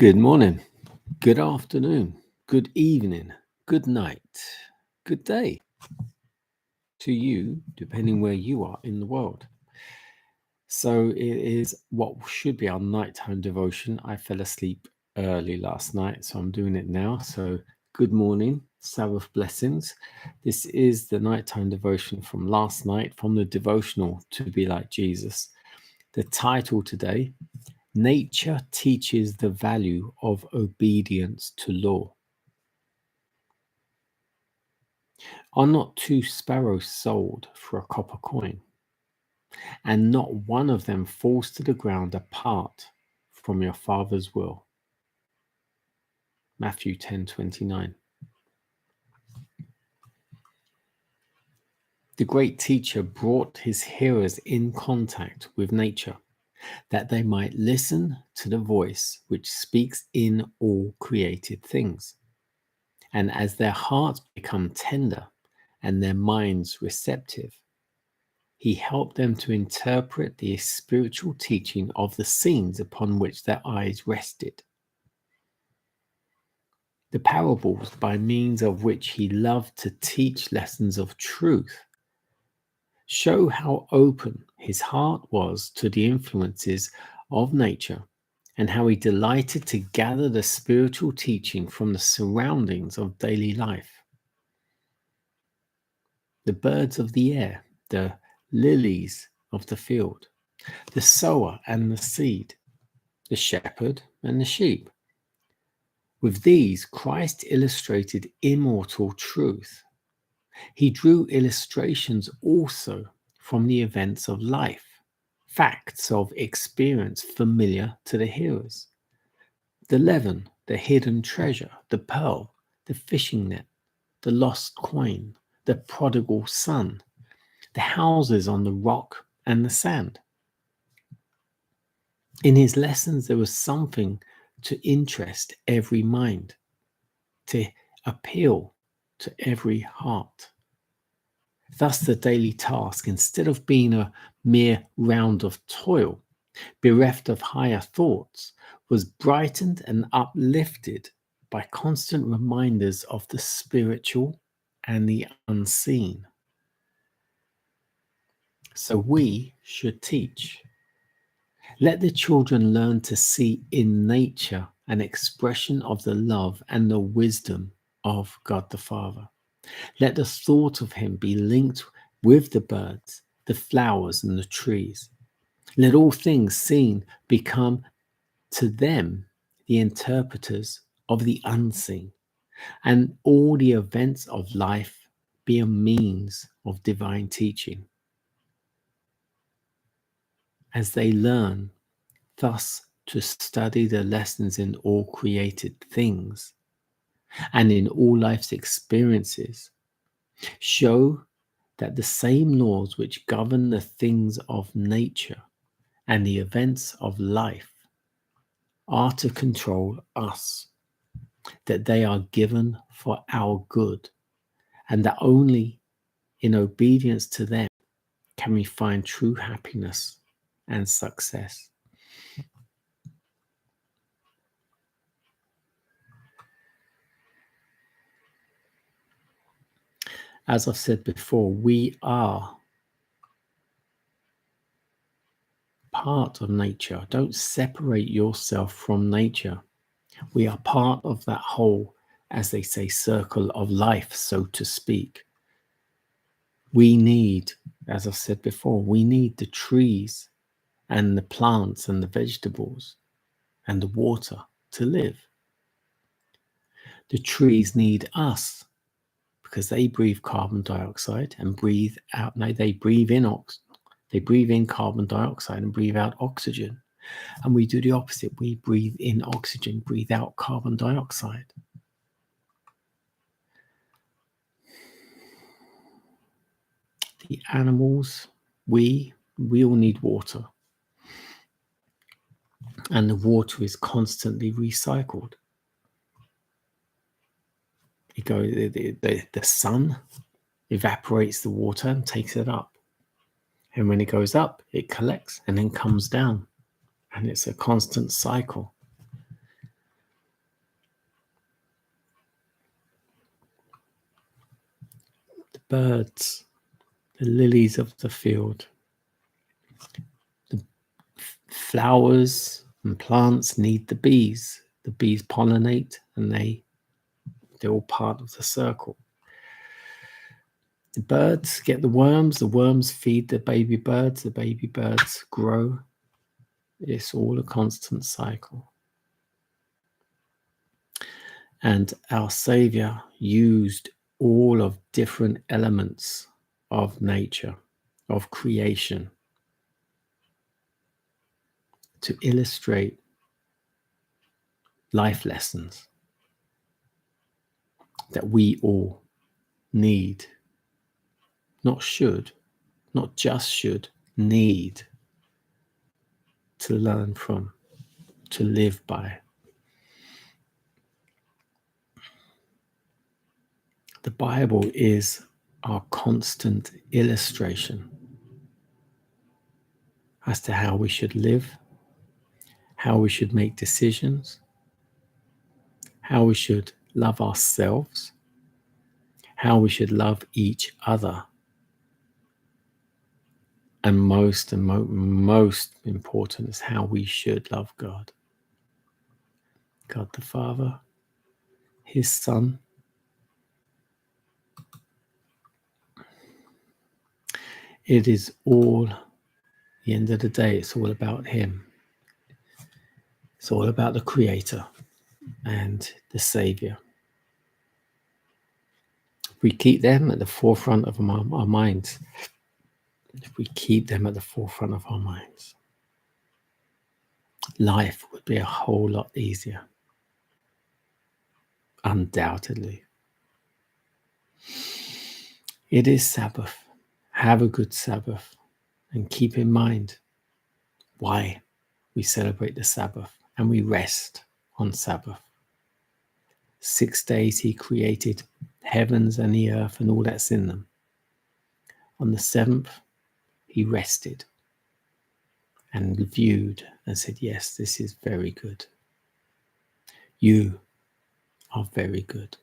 Good morning, good afternoon, good evening, good night, good day to you, depending where you are in the world. So it is what should be our nighttime devotion. I fell asleep early last night, so I'm doing it now. So good morning, Sabbath blessings. This is the nighttime devotion from last night, from the devotional To Be Like Jesus. The title today: Nature teaches the value of obedience to law. Are not two sparrows sold for a copper coin? And not one of them falls to the ground apart from your Father's will. Matthew 10:29. The great teacher brought his hearers in contact with nature, that they might listen to the voice which speaks in all created things. And as their hearts become tender and their minds receptive, he helped them to interpret the spiritual teaching of the scenes upon which their eyes rested. The parables by means of which he loved to teach lessons of truth show how open his heart was to the influences of nature and how he delighted to gather the spiritual teaching from the surroundings of daily life. The birds of the air, the lilies of the field, the sower and the seed, the shepherd and the sheep. With these, Christ illustrated immortal truth. He drew illustrations also from the events of life, facts of experience familiar to the hearers. The leaven, the hidden treasure, the pearl, the fishing net, the lost coin, the prodigal son, the houses on the rock and the sand. In his lessons, there was something to interest every mind, to appeal to every heart. Thus, the daily task, instead of being a mere round of toil, bereft of higher thoughts, was brightened and uplifted by constant reminders of the spiritual and the unseen. So we should teach. Let the children learn to see in nature an expression of the love and the wisdom of God the Father. Let the thought of him be linked with the birds, the flowers, and the trees. Let all things seen become to them the interpreters of the unseen, and all the events of life be a means of divine teaching. As they learn thus to study the lessons in all created things and in all life's experiences, show that the same laws which govern the things of nature and the events of life are to control us, that they are given for our good, and that only in obedience to them can we find true happiness and success. As I've said before, we are part of nature. Don't separate yourself from nature. We are part of that whole, as they say, circle of life, so to speak. We need, as I've said before, we need the trees and the plants and the vegetables and the water to live. The trees need us because they breathe carbon dioxide and breathe out. No, they breathe in carbon dioxide and breathe out oxygen. And we do the opposite. We breathe in oxygen, breathe out carbon dioxide. The animals, we all need water. And the water is constantly recycled. The sun evaporates the water and takes it up. And when it goes up, it collects and then comes down. And it's a constant cycle. birds, the lilies of the field, the flowers and plants need the bees. The bees pollinate and they're all part of the circle. The birds get the worms feed the baby birds grow. It's all a constant cycle. And our Savior used all of different elements of nature, of creation, to illustrate life lessons that we all need, not just should, need to learn from, to live by. The Bible is our constant illustration as to how we should live, how we should make decisions, how we should love ourselves, how we should love each other, and most important is how we should love God. God the Father, His Son. It is all, at the end of the day, it's all about Him. It's all about the Creator and the Savior. If we keep them at the forefront of our minds, life would be a whole lot easier. Undoubtedly. It is Sabbath. Have a good Sabbath and keep in mind why we celebrate the Sabbath and we rest on Sabbath. 6 days He created heavens and the earth and all that's in them. On the 7th, He rested and viewed and said, yes, this is very good. You are very good.